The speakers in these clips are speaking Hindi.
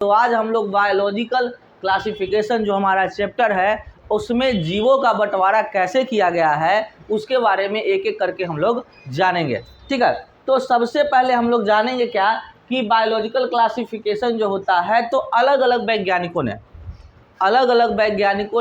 तो आज हम लोग बायोलॉजिकल क्लासिफिकेशन जो हमारा चैप्टर है उसमें जीवों का बंटवारा कैसे किया गया है उसके बारे में एक एक करके हम लोग जानेंगे। ठीक है, तो सबसे पहले हम लोग जानेंगे क्या कि बायोलॉजिकल क्लासिफिकेशन जो होता है तो अलग अलग वैज्ञानिकों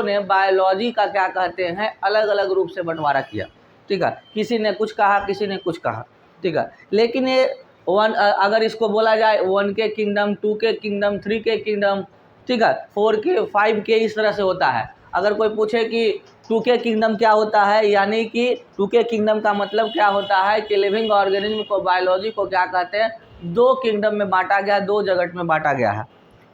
ने बायोलॉजी का क्या कहते हैं अलग अलग रूप से बंटवारा किया। ठीक है, किसी ने कुछ कहा, किसी ने कुछ कहा। ठीक है, लेकिन ये अगर इसको बोला जाए 1 के किंगडम, 2 के किंगडम, 3 के किंगडम, ठीक है, 4 के, 5 के, इस तरह से होता है। अगर कोई पूछे कि 2 के किंगडम क्या होता है, यानी कि 2 के किंगडम का मतलब क्या होता है कि लिविंग ऑर्गेनिज्म को, बायोलॉजी को क्या कहते हैं, 2 किंगडम में बांटा गया, 2 जगत में बांटा गया है।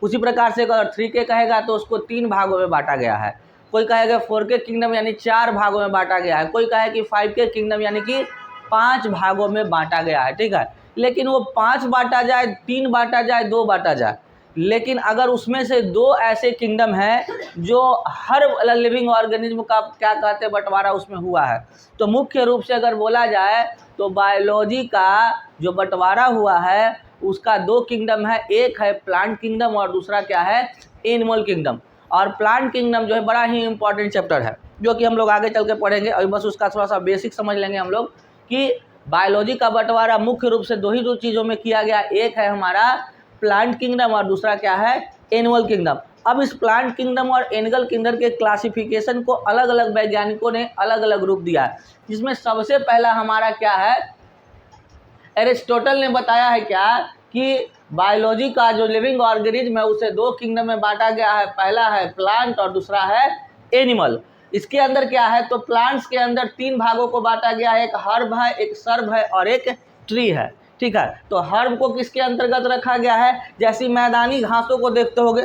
उसी प्रकार से अगर 3 के कहेगा तो उसको 3 भागों में बांटा गया है। कोई कहेगा 4 के किंगडम यानी 4 भागों में बांटा गया है। कोई कहे कि 5 के किंगडम यानी कि 5 भागों में बांटा गया है। ठीक है, लेकिन वो 5 बांटा जाए, 3 बांटा जाए, 2 बांटा जाए, लेकिन अगर उसमें से 2 ऐसे किंगडम हैं जो हर लिविंग ऑर्गेनिज्म का क्या कहते हैं बंटवारा उसमें हुआ है, तो मुख्य रूप से अगर बोला जाए तो बायोलॉजी का जो बंटवारा हुआ है उसका 2 किंगडम है। एक है प्लांट किंगडम और दूसरा क्या है, एनिमल किंगडम। और प्लांट किंगडम जो है बड़ा ही इंपॉर्टेंट चैप्टर है जो कि हम लोग आगे चल के पढ़ेंगे। अभी बस उसका थोड़ा सा बेसिक समझ लेंगे हम लोग कि बायोलॉजी का बंटवारा मुख्य रूप से 2 चीज़ों में किया गया। एक है हमारा प्लांट किंगडम और दूसरा क्या है, एनिमल किंगडम। अब इस प्लांट किंगडम और एनिमल किंगडम के क्लासिफिकेशन को अलग अलग वैज्ञानिकों ने अलग अलग रूप दिया है, जिसमें सबसे पहला हमारा क्या है, एरिस्टोटल ने बताया है क्या कि बायोलॉजी का जो लिविंग ऑर्गेनिज्म है उसे 2 किंगडम में बांटा गया है। पहला है प्लांट और दूसरा है एनिमल। इसके अंदर क्या है, तो प्लांट्स के अंदर 3 भागों को बांटा गया है, एक हर्ब है, एक सर्ब है और एक ट्री है। ठीक है, तो हर्ब को किसके अंतर्गत रखा गया है, जैसी मैदानी घासों को देखते होगे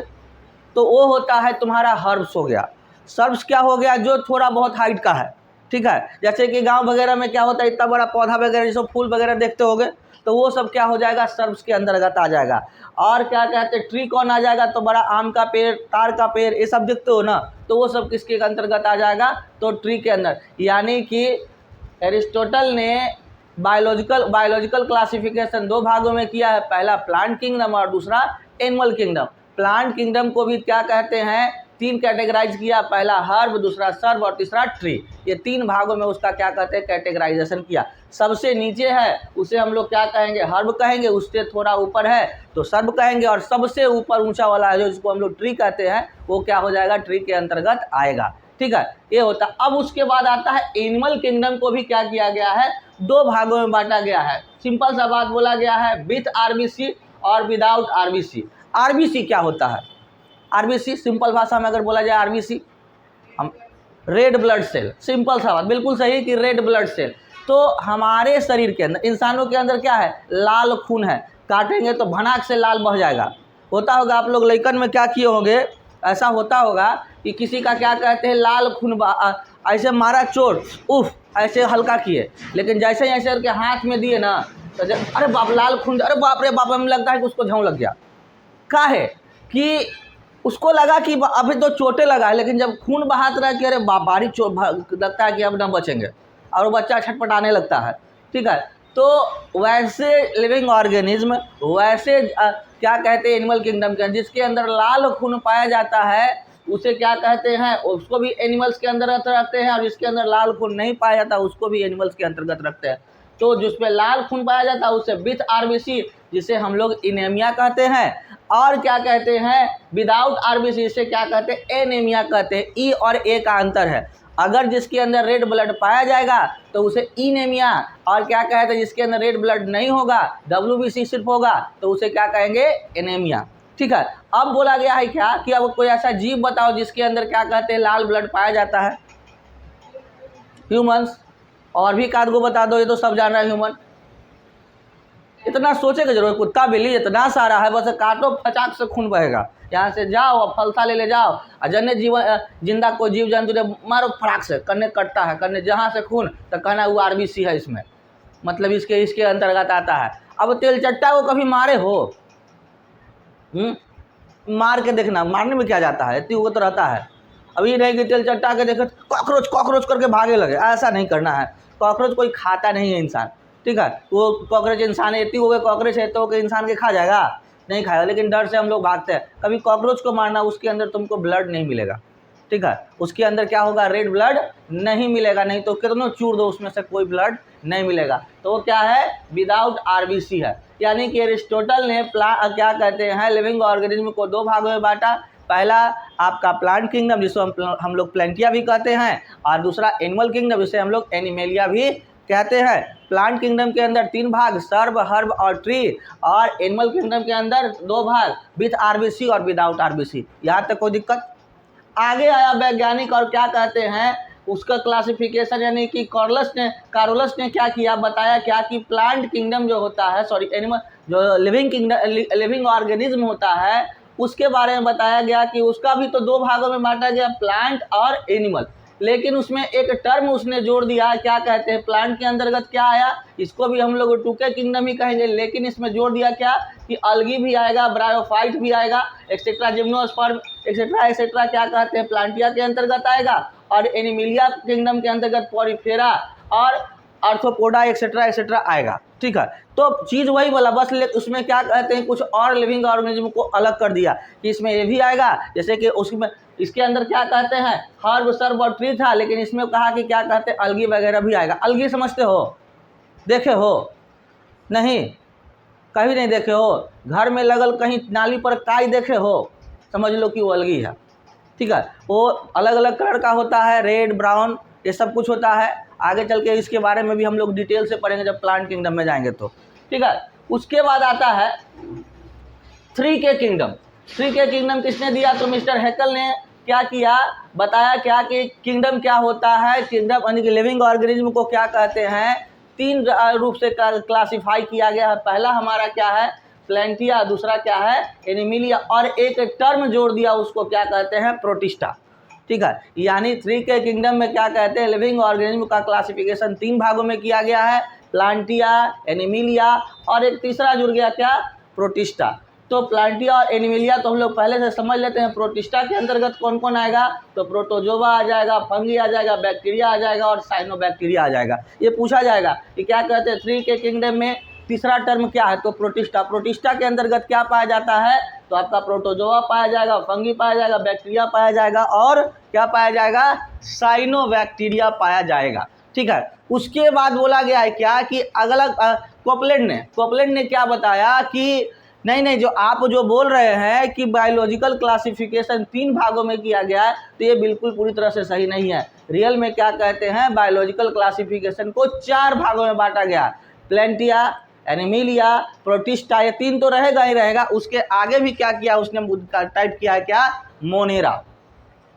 तो वो होता है तुम्हारा हर्ब्स हो गया। सर्ब्स क्या हो गया, जो थोड़ा बहुत हाइट का है। ठीक है, जैसे कि गांव वगैरह में क्या होता है, इतना बड़ा पौधा वगैरह जैसे फूल वगैरह देखते होगे तो वो सब क्या हो जाएगा, सर्ब्स के अंतर्गत आ जाएगा। और क्या कहते हैं, ट्री कौन आ जाएगा, तो बड़ा आम का पेड़, तार का पेड़, ये सब देखते हो ना, तो वो सब किसके अंतर्गत आ जाएगा, तो ट्री के अंदर। यानी कि एरिस्टोटल ने बायोलॉजिकल क्लासिफिकेशन 2 भागों में किया है, पहला प्लांट किंगडम और दूसरा एनिमल किंगडम। प्लांट किंगडम को भी क्या कहते हैं, 3 कैटेगराइज किया, पहला हर्ब, दूसरा सर्ब और तीसरा ट्री। ये 3 भागों में उसका क्या कहते हैं कैटेगराइजेशन किया। सबसे नीचे है उसे हम लोग क्या कहेंगे, हर्ब कहेंगे, उससे थोड़ा ऊपर है तो सर्ब कहेंगे, और सबसे ऊपर ऊंचा वाला है जो जिसको हम लोग ट्री कहते हैं वो क्या हो जाएगा, ट्री के अंतर्गत आएगा। ठीक है, ये होता है। अब उसके बाद आता है एनिमल किंगडम को भी क्या किया गया है, 2 भागों में बांटा गया है। सिंपल सा बात बोला गया है, विथ आरबीसी और विदाउट आरबीसी। आरबीसी क्या होता है, आरबीसी सिंपल भाषा में अगर बोला जाए, आरबीसी हम रेड ब्लड सेल, सिंपल सा बात, बिल्कुल सही कि रेड ब्लड सेल। तो हमारे शरीर के अंदर, इंसानों के अंदर क्या है, लाल खून है, काटेंगे तो भनाक से लाल बह जाएगा। होता होगा आप लोग लइकन में क्या किए होंगे, ऐसा होता होगा कि किसी का क्या कहते हैं लाल खून ऐसे मारा चोट, उफ ऐसे हल्का किए, लेकिन जैसे ही ऐसे करके हाथ में दिए ना तो अरे बाप लाल खून, अरे बाप रे बाप, हमें लगता है कि उसको झाँव लग गया। क्या है कि उसको लगा कि अभी तो चोटें लगा है, लेकिन जब खून बहात रहा कि अरे बारी चोट लगता है कि अब ना बचेंगे, और वो बच्चा छटपटाने लगता है। ठीक है, तो वैसे लिविंग ऑर्गेनिज्म, वैसे क्या कहते हैं एनिमल किंगडम के, जिसके अंदर लाल खून पाया जाता है उसे क्या कहते हैं, उसको भी एनिमल्स के अंतर्गत रखते हैं, और जिसके अंदर लाल खून नहीं पाया जाता उसको भी एनिमल्स के अंतर्गत रखते हैं। तो जिसमें लाल खून पाया जाता है उसे विथ आरबीसी, जिसे हम लोग एनीमिया कहते हैं, और क्या कहते हैं विदाउट आरबीसी, इसे क्या कहते हैं एनीमिया कहते हैं। ई और ए का अंतर है, अगर जिसके अंदर रेड ब्लड पाया जाएगा तो उसे एनीमिया, और क्या कहते हैं जिसके अंदर रेड ब्लड नहीं होगा, डब्ल्यूबीसी सिर्फ होगा, तो उसे क्या कहेंगे एनीमिया। ठीक है, अब बोला गया है क्या कि अब कोई ऐसा जीव बताओ जिसके अंदर क्या कहते हैं लाल ब्लड पाया जाता है, ह्यूमंस। और भी कार्ड को बता दो, ये तो सब जान रहा है ह्यूमन, इतना सोचे की जरूरत, कुत्ता बिल्ली इतना सारा है, बस काटो फचाक से खून बहेगा। यहाँ से जाओ और फलसा ले जाओ, और जन्ने जिंदा कोई जीव जंतु ने मारो फटाक से, करने कटता है, करने जहाँ से खून तो कहना वो आरबीसी है, इसमें मतलब इसके अंतर्गत आता है। अब तेल चट्टा को कभी मारे हो, मार के देखना, मारने में क्या जाता है, इतनी वो तो रहता है। अभी नहीं कि तेल चट्टा के देखे कॉकरोच करके भागे लगे, ऐसा नहीं करना है। कॉकरोच कोई खाता नहीं है इंसान। ठीक है, वो कॉकरोच इंसान है, इतनी हो गए कॉकरोच है तो इंसान के खा जाएगा, नहीं खाएगा, लेकिन डर से हम लोग भागते हैं। कभी कॉकरोच को मारना, उसके अंदर तुमको ब्लड नहीं मिलेगा, ठीक है, उसके अंदर क्या होगा, रेड ब्लड नहीं मिलेगा, नहीं तो कितनों चूर दो उसमें से कोई ब्लड नहीं मिलेगा। तो वो क्या है, विदाउट आरबीसी है। यानी कि एरिस्टोटल ने क्या कहते हैं, लिविंग ऑर्गेनिज्म को दो भागों में बांटा। पहला आपका प्लांट किंगडम, जिसको हम लोग प्लेंटिया भी कहते हैं, और दूसरा एनिमल किंगडम, जिसे हम लोग एनिमेलिया भी कहते हैं। प्लांट किंगडम के अंदर 3 भाग, सर्ब, हर्ब और ट्री, और एनिमल किंगडम के अंदर 2 भाग, विथ आरबीसी और विदाउट आरबीसी। यहाँ तक कोई दिक्कत? आगे आया वैज्ञानिक और क्या कहते हैं, उसका क्लासिफिकेशन, यानी कि कारोलस ने क्या किया, बताया क्या कि प्लांट किंगडम जो होता है, सॉरी एनिमल जो लिविंग ऑर्गेनिज्म होता है, उसके बारे में बताया गया कि उसका भी तो 2 भागों में बांटा गया, प्लांट और एनिमल। लेकिन उसमें एक टर्म उसने जोड़ दिया, क्या कहते हैं, प्लांट के अंतर्गत क्या आया, इसको भी हम लोग टूके किंगडम ही कहेंगे, लेकिन इसमें जोड़ दिया क्या कि अलगी भी आएगा, ब्रायोफाइट भी आएगा, एक्सेट्रा, जिम्नोस्पर्म एक्सेट्रा एक्सेट्रा, क्या कहते हैं, प्लांटिया के अंतर्गत आएगा। और एनिमिलिया किंगडम के अंतर्गत पॉरीफेरा और आर्थ्रोपोडा एक्सेट्रा एक्सेट्रा आएगा, ठीक है। तो चीज़ वही बोला, बस उसमें क्या कहते हैं, कुछ और लिविंग ऑर्गेनिज्म को अलग कर दिया कि इसमें ये भी आएगा, जैसे कि उसमें इसके अंदर क्या कहते हैं, हर्ब, सर्ब और ट्री था, लेकिन इसमें कहा कि क्या कहते हैं, अलगी वगैरह भी आएगा। अलगी समझते हो, देखे हो? नहीं, कभी नहीं देखे हो? घर में लगल कहीं नाली पर काई देखे हो, समझ लो कि वो अलगी है, ठीक है। वो अलग अलग कलर का होता है, रेड, ब्राउन, ये सब कुछ होता है। आगे चल के इसके बारे में भी हम लोग डिटेल से पढ़ेंगे जब प्लांट किंगडम में जाएंगे तो, ठीक है। उसके बाद आता है 3K किंगडम। 3K किंगडम किसने दिया, तो मिस्टर हैकल ने क्या किया, बताया क्या कि किंगडम क्या होता है, किंगडम यानी कि लिविंग ऑर्गेनिज्म को क्या कहते हैं, 3 रूप से क्लासिफाई किया गया है। पहला हमारा क्या है, प्लेंटिया, दूसरा क्या है, एनिमिलिया, और एक टर्म जोड़ दिया, उसको क्या कहते हैं, प्रोटिस्टा, ठीक है। यानी 3K किंगडम में क्या कहते हैं, लिविंग ऑर्गेनिज्म का क्लासिफिकेशन 3 भागों में किया गया है, प्लांटिया, एनिमिलिया, और एक तीसरा जुड़ गया क्या, प्रोटिस्टा। तो प्लांटिया और एनिमिलिया तो हम लोग पहले से समझ लेते हैं। प्रोटिस्टा के अंतर्गत कौन कौन आएगा, तो प्रोटोजोवा आ जाएगा, फंगी आ जाएगा, बैक्टीरिया आ जाएगा और साइनोबैक्टीरिया आ जाएगा। ये पूछा जाएगा कि क्या कहते हैं 3K किंगडम में तीसरा टर्म क्या है, तो प्रोटिस्टा। प्रोटिस्टा के अंतर्गत क्या पाया जाता है, तो आपका प्रोटोजोआ पाया जाएगा, फंगी पाया जाएगा, बैक्टीरिया पाया जाएगा, और क्या पाया जाएगा, साइनोबैक्टीरिया पाया जाएगा, ठीक है। उसके बाद बोला गया है क्या कि अलग कोपलैंड ने क्या बताया कि नहीं, जो आप जो बोल रहे हैं कि बायोलॉजिकल क्लासिफिकेशन 3 भागों में किया गया है, तो ये बिल्कुल पूरी तरह से सही नहीं है। रियल में क्या कहते हैं, बायोलॉजिकल क्लासिफिकेशन को 4 भागों में बांटा गया, प्लेंटिया, एनिमिलिया, प्रोटिस्टा, ये 3 तो रहेगा ही रहेगा। उसके आगे भी क्या किया उसने, टाइप किया है क्या, मोनेरा,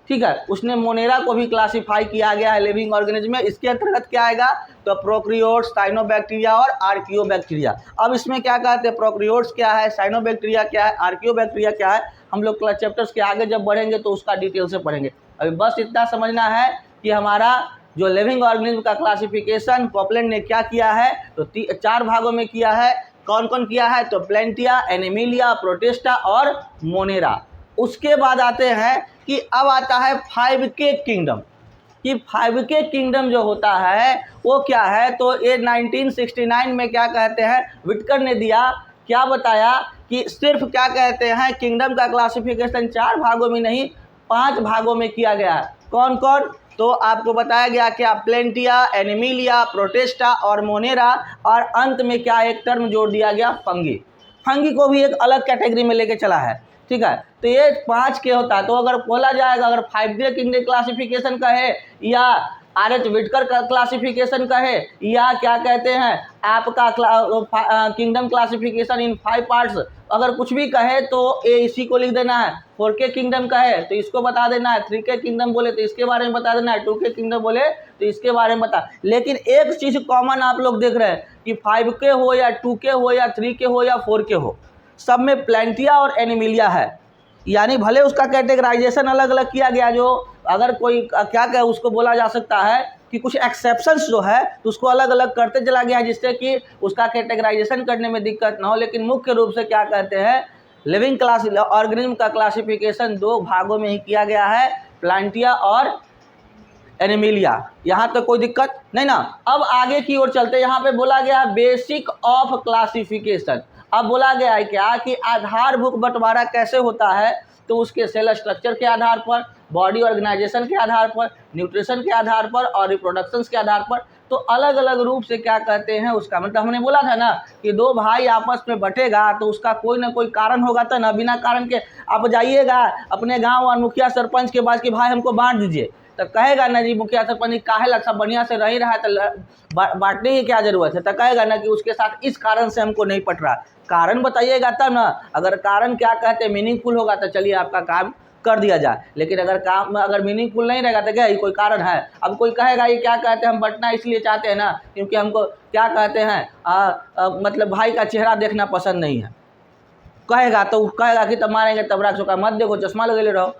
ठीक है। उसने मोनेरा को भी क्लासिफाई किया गया है लिविंग ऑर्गेनिज्म में। इसके अंतर्गत क्या आएगा, तो प्रोक्रियोट्स, साइनोबैक्टीरिया और आर्कियोबैक्टीरिया। अब इसमें क्या कहते हैं, प्रोक्रियोट्स क्या है, साइनोबैक्टीरिया क्या है, आर्कियोबैक्टीरिया क्या है, हम लोग चैप्टर्स के आगे जब बढ़ेंगे तो उसका डिटेल से पढ़ेंगे। अभी बस इतना समझना है कि हमारा जो लिविंग ऑर्गेनिज्म का क्लासिफिकेशन कोपलैंड ने क्या किया है, तो 4 भागों में किया है। कौन कौन किया है, तो प्लेंटिया, एनिमिलिया, प्रोटिस्टा और मोनेरा। उसके बाद आते हैं कि अब आता है 5K किंगडम। कि 5K किंगडम जो होता है वो क्या है, तो ये 1969 में क्या कहते हैं, विटकर ने दिया, क्या बताया कि सिर्फ क्या कहते हैं, किंगडम का क्लासिफिकेशन 4 भागों में नहीं 5 भागों में किया गया है। कौन कौन, तो आपको बताया गया क्या, प्लेंटिया, एनिमिलिया, प्रोटिस्टा और मोनेरा, और अंत में क्या एक टर्म जोड़ दिया गया, फंगी को भी एक अलग कैटेगरी में लेके चला है, ठीक है। तो ये 5K होता है। तो अगर बोला जाएगा, अगर 5K किंगडम क्लासिफिकेशन का है, या RH विटकर का क्लासिफिकेशन का है, या क्या कहते हैं आपका किंगडम क्लासिफिकेशन इन 5 पार्ट्स, अगर कुछ भी कहे तो ये इसी को लिख देना है। 4K किंगडम का है तो इसको बता देना है, 3K किंगडम बोले तो इसके बारे में बता देना है, 2K किंगडम बोले तो इसके बारे में बता। लेकिन एक चीज़ कॉमन आप लोग देख रहे हैं कि 5K हो या 2K हो या 3K हो या 4K हो, सब में प्लेंटिया और एनिमिलिया है। यानी भले उसका कैटेगराइजेशन अलग अलग किया गया, जो अगर कोई क्या कहे उसको बोला जा सकता है कि कुछ एक्सेप्शंस जो है तो उसको अलग अलग करते चला गया है, जिससे कि उसका कैटेगराइजेशन करने में दिक्कत ना हो। लेकिन मुख्य रूप से क्या कहते हैं, लिविंग क्लास ऑर्गेनिज्म का क्लासिफिकेशन 2 भागों में ही किया गया है, प्लांटिया और एनिमिलिया। यहाँ तक कोई दिक्कत नहीं ना। अब आगे की ओर चलते, यहाँ पे बोला गया बेसिक ऑफ क्लासिफिकेशन। अब बोला गया है क्या कि आधारभूत बंटवारा कैसे होता है, तो उसके सेल स्ट्रक्चर के आधार पर, बॉडी ऑर्गेनाइजेशन के आधार पर, न्यूट्रिशन के आधार पर और रिप्रोडक्शन के आधार पर, तो अलग अलग रूप से क्या कहते हैं उसका मतलब हमने बोला था ना कि दो भाई आपस में बटेगा तो उसका कोई ना कोई कारण होगा, तो ना बिना कारण के आप जाइएगा अपने गांव और मुखिया सरपंच के पास कि भाई हमको बांट दीजिए, तो कहेगा ना जी मुखिया सरपंच काहे लग सब बढ़िया से रह रहा है तो बांटने की क्या जरूरत है, तो कहेगा ना कि उसके साथ इस कारण से हमको नहीं पट रहा, कारण बताइएगा तब ना, अगर कारण क्या कहते हैं मीनिंगफुल होगा तो चलिए आपका काम कर दिया जाए, लेकिन अगर काम अगर मीनिंगफुल नहीं रहेगा तो क्या ये कोई कारण है। अब कोई कहेगा ये क्या कहते हैं हम बंटना इसलिए चाहते हैं ना क्योंकि हमको क्या कहते हैं मतलब भाई का चेहरा देखना पसंद नहीं है, कहेगा तो कहेगा कि तब मारेंगे तब राख चुका मत देखो चश्मा लगे रहो,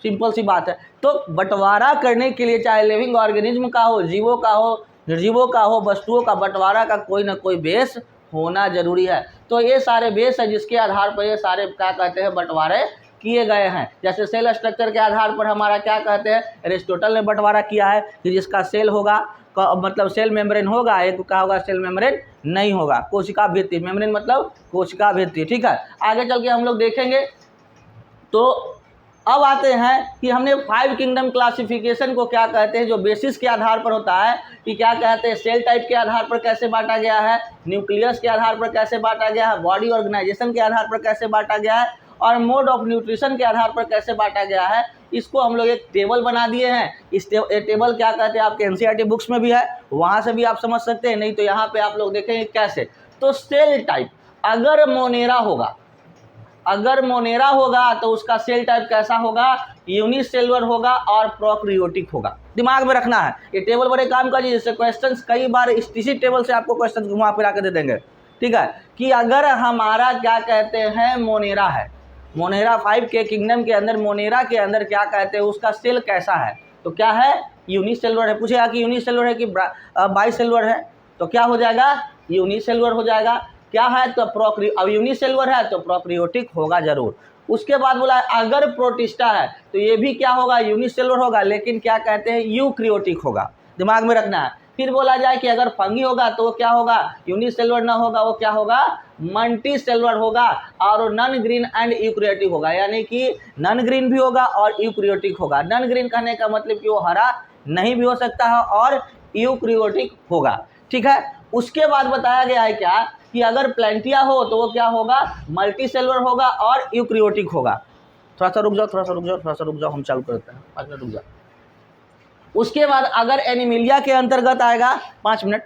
सिंपल सी बात है। तो बंटवारा करने के लिए चाहे लिविंग ऑर्गेनिज्म का हो, जीवों का हो, निर्जीवों का हो, वस्तुओं का बंटवारा का कोई ना कोई बेस होना जरूरी है। तो ये सारे बेस है जिसके आधार पर ये सारे क्या कहते हैं बंटवारे किए गए हैं। जैसे सेल स्ट्रक्चर के आधार पर हमारा क्या कहते हैं एरिस्टोटल ने बंटवारा किया है कि जिसका सेल होगा मतलब सेल मेम्ब्रेन होगा, एक क्या होगा सेल मेम्ब्रेन नहीं होगा, कोशिका भित्ति, मेम्ब्रेन मतलब कोशिका भित्ति। ठीक है, आगे चल के हम लोग देखेंगे। तो अब आते हैं कि हमने 5 किंगडम क्लासिफिकेशन को क्या कहते हैं जो बेसिस के आधार पर होता है कि क्या कहते हैं सेल टाइप के आधार पर कैसे बांटा गया है, न्यूक्लियस के आधार पर कैसे बांटा गया है, बॉडी ऑर्गेनाइजेशन के आधार पर कैसे बांटा गया है और मोड ऑफ न्यूट्रिशन के आधार पर कैसे बांटा गया है। इसको हम लोग एक टेबल बना दिए हैं। इस टेबल क्या कहते हैं आपके एनसीईआरटी बुक्स में भी है, वहाँ से भी आप समझ सकते हैं, नहीं तो यहाँ पे आप लोग देखेंगे कैसे। तो सेल टाइप अगर मोनेरा होगा तो उसका सेल टाइप कैसा होगा, यूनिसेलुलर होगा और प्रोकैरियोटिक होगा। दिमाग में रखना है, ये टेबल बड़े काम का जिससे क्वेश्चंस कई बार इसी टेबल से आपको क्वेश्चंस घुमा फिरा के दे देंगे। ठीक है, कि अगर हमारा क्या कहते हैं मोनेरा है, मोनेरा 5 के किंगडम के अंदर मोनेरा के अंदर क्या कहते हैं उसका सेल कैसा है, तो क्या है यूनिसेलुलर है। पूछेगा कि यूनिसेलुलर है कि बाइसेलुलर है, तो क्या हो जाएगा यूनिसेलुलर हो जाएगा। क्या है तो अब यूनिसेलुलर है तो प्रोकैरियोटिक होगा जरूर। उसके बाद बोला अगर प्रोटिस्टा है तो ये भी क्या होगा यूनिसेलुलर होगा, लेकिन क्या कहते हैं यूकैरियोटिक होगा, दिमाग में रखना है। फिर बोला जाए कि अगर फंगी होगा तो वो क्या होगा, यूनिसेलुलर ना होगा, वो क्या होगा मल्टीसेलुलर होगा और नॉन ग्रीन एंड यूकैरियोटिक होगा, यानी कि नॉन ग्रीन भी होगा और यूकैरियोटिक होगा। नॉन ग्रीन कहने का मतलब कि वो हरा नहीं भी हो सकता है और यूकैरियोटिक होगा। ठीक है, उसके बाद बताया गया है क्या कि अगर प्लेंटिया हो तो वो क्या होगा मल्टीसेलुलर होगा और यूकैरियोटिक होगा। थोड़ा सा रुक जाओ हम चालू करते हैं, 5 मिनट रुक जाओ। उसके बाद अगर एनीमिलिया के अंतर्गत आएगा, 5 मिनट,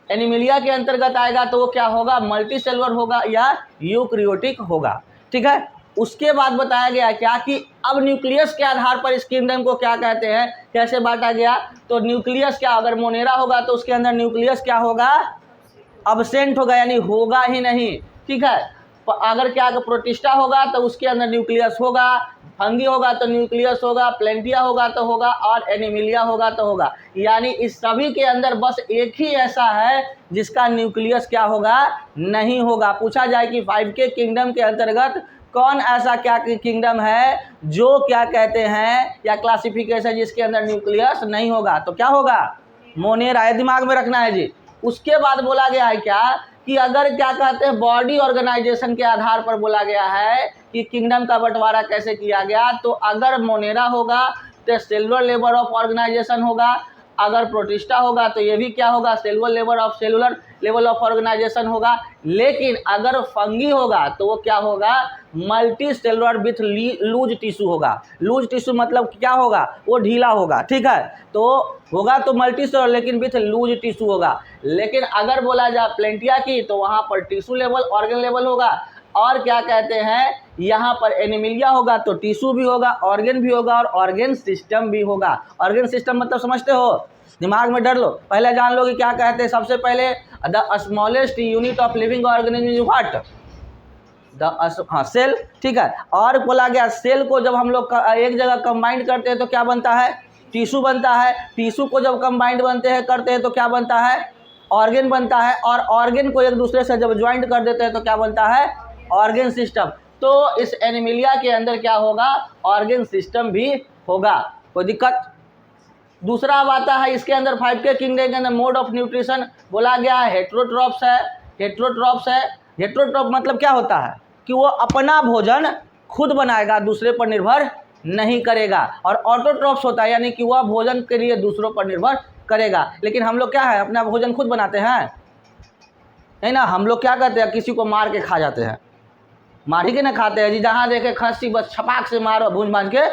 एनीमिलिया के अंतर्गत आएगा तो वो क्या होगा मल्टीसेलुलर होगा या यूकैरियोटिक होगा। ठीक है, उसके बाद बताया गया क्या कि अब न्यूक्लियस के आधार पर इस किंगडम को क्या कहते हैं कैसे बांटा गया, तो न्यूक्लियस क्या अगर मोनेरा होगा तो उसके अंदर न्यूक्लियस क्या होगा अब्सेंट होगा, यानी होगा ही नहीं। ठीक है, अगर क्या प्रोटिस्टा होगा तो उसके अंदर न्यूक्लियस होगा, फंगी होगा तो न्यूक्लियस होगा, प्लेंटिया होगा तो होगा और एनीमिलिया होगा तो होगा, यानी इस सभी के अंदर बस एक ही ऐसा है जिसका न्यूक्लियस क्या होगा नहीं होगा। पूछा जाए कि 5 के किंगडम के अंतर्गत कौन ऐसा क्या किंगडम है जो क्या कहते हैं या क्लासिफिकेशन जिसके अंदर न्यूक्लियस नहीं होगा, तो क्या होगा मोनेरा है, दिमाग में रखना है जी। उसके बाद बोला गया है क्या कि अगर क्या कहते हैं बॉडी ऑर्गेनाइजेशन के आधार पर बोला गया है कि किंगडम का बंटवारा कैसे किया गया, तो अगर मोनेरा होगा तो सेलुलर लेवल ऑफ ऑर्गेनाइजेशन होगा, अगर प्रोटिस्टा होगा तो ये भी क्या होगा सेलुलर लेवल ऑफ ऑर्गेनाइजेशन होगा, लेकिन अगर फंगी होगा तो वो क्या होगा multicellular with loose tissue होगा। लूज टिश्यू मतलब क्या होगा वो ढीला होगा। ठीक है, तो होगा तो मल्टी सेलुलर लेकिन विथ लूज टिश्यू होगा। लेकिन अगर बोला जाए प्लेंटिया की तो वहाँ पर टिश्यू लेवल ऑर्गन लेवल होगा, और क्या कहते हैं यहाँ पर एनीमिलिया होगा तो टिश्यू भी होगा, ऑर्गन भी होगा और ऑर्गन सिस्टम भी होगा। ऑर्गन सिस्टम मतलब समझते हो, दिमाग में डर लो, पहले जान लो कि क्या कहते हैं। सबसे पहले the smallest unit of living organism is what, cell. ठीक है, और बोला गया सेल को जब हम लोग एक जगह कंबाइंड करते हैं तो क्या बनता है टिश्यू बनता है, टिश्यू को जब कंबाइंड करते हैं तो क्या बनता है ऑर्गन बनता है, और ऑर्गन को एक दूसरे से जब ज्वाइंट कर देते हैं तो क्या बनता है ऑर्गन सिस्टम। तो इस एनीमिलिया के अंदर क्या होगा ऑर्गन सिस्टम भी होगा, कोई दिक्कत। दूसरा अब आता है इसके अंदर 5 के किंगडम के अंदर मोड ऑफ न्यूट्रिशन बोला गया है हेट्रोट्रॉप्स है हेट्रोट्रॉफ मतलब क्या होता है कि वो अपना भोजन खुद बनाएगा, दूसरे पर निर्भर नहीं करेगा। और ऑटोट्रॉफ्स होता है यानी कि वह भोजन के लिए दूसरों पर निर्भर करेगा। लेकिन हम लोग क्या है, अपना भोजन खुद बनाते हैं, है ना। हम लोग क्या करते हैं, किसी को मार के खा जाते हैं, मार ही के ना खाते हैं जी, जहाँ देखे खस्सी बस छपाक से मारो, भून भाज के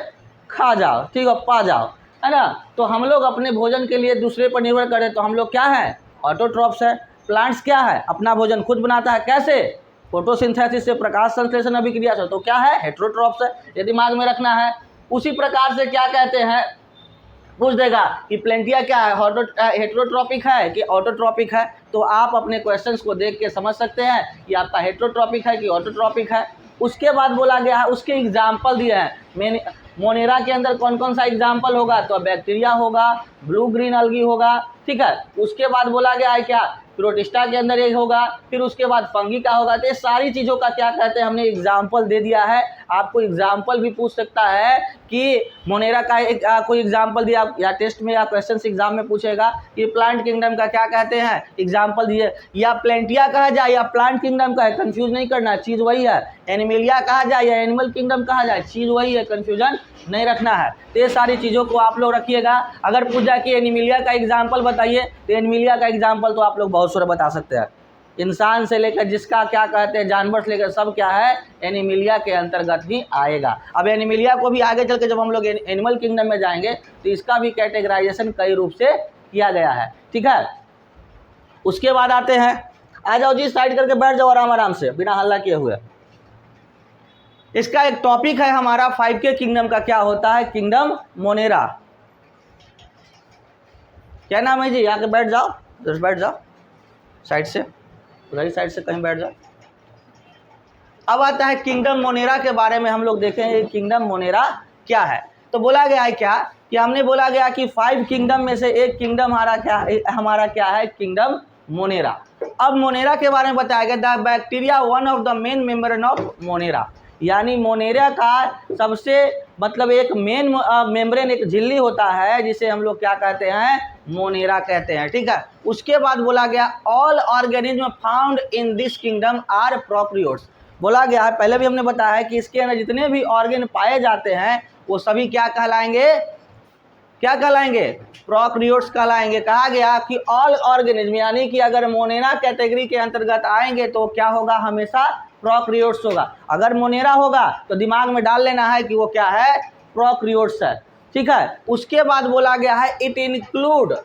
खा जाओ, ठीक है, पा जाओ, है ना। तो हम लोग अपने भोजन के लिए दूसरे पर निर्भर करें तो हम लोग क्या है, ऑटोट्रॉफ्स है। प्लांट्स क्या है, अपना भोजन खुद बनाता है, कैसे, फोटोसिंथेसिस से, प्रकाश संश्लेषण अभिक्रिया से। तो क्या है, हेट्रोट्रॉफ्स है, ये दिमाग में रखना है। उसी प्रकार से क्या कहते हैं, पूछ देगा कि प्लेंटिया क्या है, हेट्रोट्रॉपिक है कि ऑटोट्रॉपिक है। तो आप अपने क्वेश्चंस को देख के समझ सकते हैं कि आपका हेट्रोट्रॉपिक है कि ऑटोट्रॉपिक है। उसके बाद बोला गया है, उसके एग्जाम्पल दिए हैं। मोनेरा के अंदर कौन कौन सा एग्जाम्पल होगा, तो बैक्टीरिया होगा, ब्लू ग्रीन अलगी होगा, ठीक है। उसके बाद बोला गया है क्या, प्रोटिस्टा के अंदर ये होगा, फिर उसके बाद फंगी का होगा। तो ये सारी चीज़ों का क्या कहते हैं, हमने एग्जाम्पल दे दिया है। आपको एग्जाम्पल भी पूछ सकता है कि मोनेरा का कोई एग्जाम्पल दिया, या टेस्ट में या क्वेश्चन एग्जाम में पूछेगा कि प्लांट किंगडम का क्या कहते हैं, एग्जाम्पल दिए, या प्लेंटिया कहा जाए या प्लांट किंगडम का है, कंफ्यूज नहीं करना, चीज़ वही है। एनिमेलिया कहा जाए या एनिमल किंगडम कहा जाए, चीज़ वही है, कन्फ्यूजन नहीं रखना है। तो ये सारी चीज़ों को आप लोग रखिएगा। अगर पूछ जाए कि एनिमेलिया का एग्जाम्पल बताइए, तो एनिमेलिया का एग्जाम्पल तो आप लोग बहुत सारे बता सकते हैं। इंसान से लेकर जिसका क्या कहते हैं, जानवर से लेकर सब क्या है, एनिमेलिया के अंतर्गत ही आएगा। अब एनिमेलिया को भी आगे चल के जब हम लोग एनिमल किंगडम में जाएंगे तो इसका भी कैटेगराइजेशन कई रूप से किया गया है, ठीक है। उसके बाद आते हैं, आ जाओ जी, साइड करके बैठ जाओ आराम आराम से, बिना हल्ला किए हुए। इसका एक टॉपिक है हमारा 5K किंगडम का, क्या होता है, किंगडम मोनेरा। क्या नाम है जी, आके बैठ जाओ, जस्ट बैठ जाओ, साइड से, उधर साइड से कहीं बैठ जाओ। अब आता है किंगडम मोनेरा के बारे में हम लोग देखेंगे, किंगडम मोनेरा क्या है। तो बोला गया है क्या, कि हमने बोला गया कि 5 किंगडम में से एक किंगडम हमारा क्या है, किंगडम मोनेरा। अब मोनेरा के बारे में बताया गया, the bacteria one of the main membrane of Monera, यानी मोनेरा का सबसे मतलब एक मेन मेम्ब्रेन, एक झिल्ली होता है जिसे हम लोग क्या कहते हैं, मोनेरा कहते हैं, ठीक है। उसके बाद बोला गया all organism found in this kingdom are prokaryotes. बोला गया है, पहले भी हमने बताया है कि इसके अंदर जितने भी ऑर्गेन पाए जाते हैं वो सभी क्या कहलाएंगे, क्या कहलाएंगे, प्रोकैरियोट्स कहलाएंगे। कहा गया कि ऑल ऑर्गेनिज्म, यानी कि अगर मोनेरा कैटेगरी के अंतर्गत आएंगे तो क्या होगा, हमेशा प्रोकैरियोट्स होगा। अगर मोनेरा होगा तो दिमाग में डाल लेना है कि वो क्या है, प्रोकैरियोट्स है, ठीक है। उसके बाद बोला गया है it include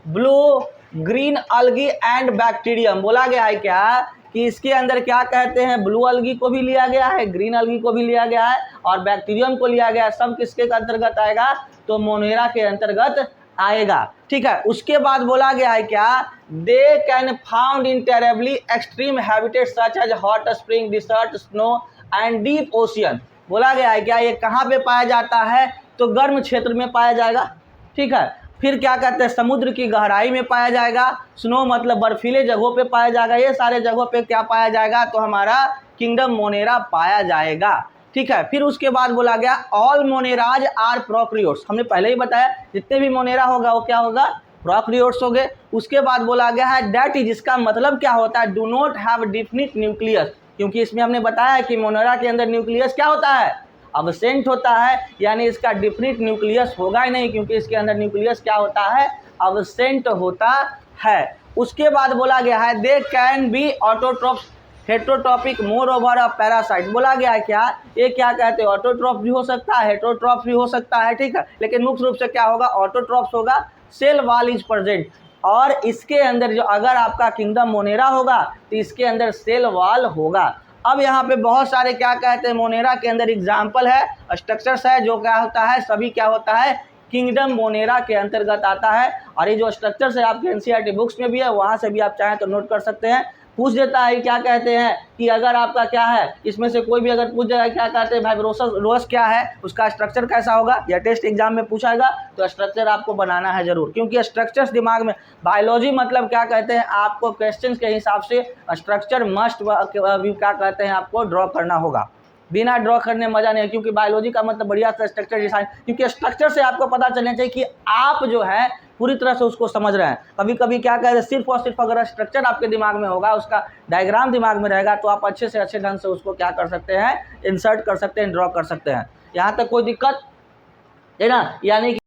blue green अलगी and bacterium. बोला गया है क्या कि इसके अंदर क्या कहते हैं, ब्लू अलगी को भी लिया गया है, ग्रीन अलगी को भी लिया गया है और बैक्टीरियम को लिया गया है। सब किसके अंतर्गत आएगा, तो मोनेरा के अंतर्गत आएगा, ठीक है। उसके बाद बोला गया है क्या, they can found in terribly extreme habitat such as hot spring, desert, snow and deep ocean. बोला गया है क्या, ये कहाँ पे पाया जाता है, तो गर्म क्षेत्र में पाया जाएगा, ठीक है। फिर क्या कहते हैं, समुद्र की गहराई में पाया जाएगा, स्नो मतलब बर्फीले जगहों पे पाया जाएगा। ये सारे जगहों पे क्या पाया जाएगा, तो हमारा किंगडम मोनेरा पाया जाएगा, ठीक है। फिर उसके बाद बोला गया ऑल मोनेराज आर प्रोकैरियोट्स। हमने पहले ही बताया जितने भी मोनेरा होगा वो क्या होगा, प्रोकैरियोट्स हो गए। उसके बाद बोला गया है दैट इज, इसका मतलब क्या होता है, do not have definite nucleus, क्योंकि इसमें हमने बताया है कि मोनेरा के अंदर न्यूक्लियस क्या होता है, अब्सेंट होता है, यानी इसका डेफिनिट न्यूक्लियस होगा ही नहीं, क्योंकि इसके अंदर न्यूक्लियस क्या होता है, अब्सेंट होता है। उसके बाद बोला गया है they can be autotrophs heterotrophic more over a parasite. बोला गया है क्या, ये क्या कहते हैं, ऑटोट्रॉफ भी हो सकता है, हेट्रोट्रॉफ भी हो सकता है, ठीक है। लेकिन मुख्य रूप से क्या होगा, ऑटोट्रॉफ्स होगा, सेल वॉल इज प्रेजेंट, और इसके अंदर जो अगर आपका किंगडम मोनेरा होगा तो इसके अंदर सेल वॉल होगा। अब यहाँ पे बहुत सारे क्या कहते हैं, मोनेरा के अंदर एग्जाम्पल है, स्ट्रक्चर्स है, जो क्या होता है, सभी क्या होता है, किंगडम मोनेरा के अंतर्गत आता है। और ये जो स्ट्रक्चर्स है आपके एनसीईआरटी बुक्स में भी है, वहाँ से भी आप चाहें तो नोट कर सकते हैं। पूछ देता है क्या कहते हैं कि अगर आपका क्या है, इसमें से कोई भी अगर पूछ जाएगा क्या कहते हैं भाई रोस क्या है, उसका स्ट्रक्चर कैसा होगा, या टेस्ट एग्जाम में पूछाएगा तो स्ट्रक्चर आपको बनाना है जरूर, क्योंकि स्ट्रक्चर्स दिमाग में, बायोलॉजी मतलब क्या कहते हैं, आपको क्वेश्चंस के हिसाब से स्ट्रक्चर मस्ट क्या कहते हैं आपको ड्रॉ करना होगा। बिना ड्रॉ करने मजा नहीं है, क्योंकि बायोलॉजी का मतलब बढ़िया सा स्ट्रक्चर डिजाइन, क्योंकि स्ट्रक्चर से आपको पता चलना चाहिए कि आप जो है पूरी तरह से उसको समझ रहे हैं। कभी कभी क्या कह रहे हैं, सिर्फ और सिर्फ अगर स्ट्रक्चर आपके दिमाग में होगा, उसका डायग्राम दिमाग में रहेगा, तो आप अच्छे से अच्छे ढंग से उसको क्या कर सकते हैं, इंसर्ट कर सकते हैं, ड्रॉ कर सकते हैं। यहाँ तक कोई दिक्कत है ना? यानी कि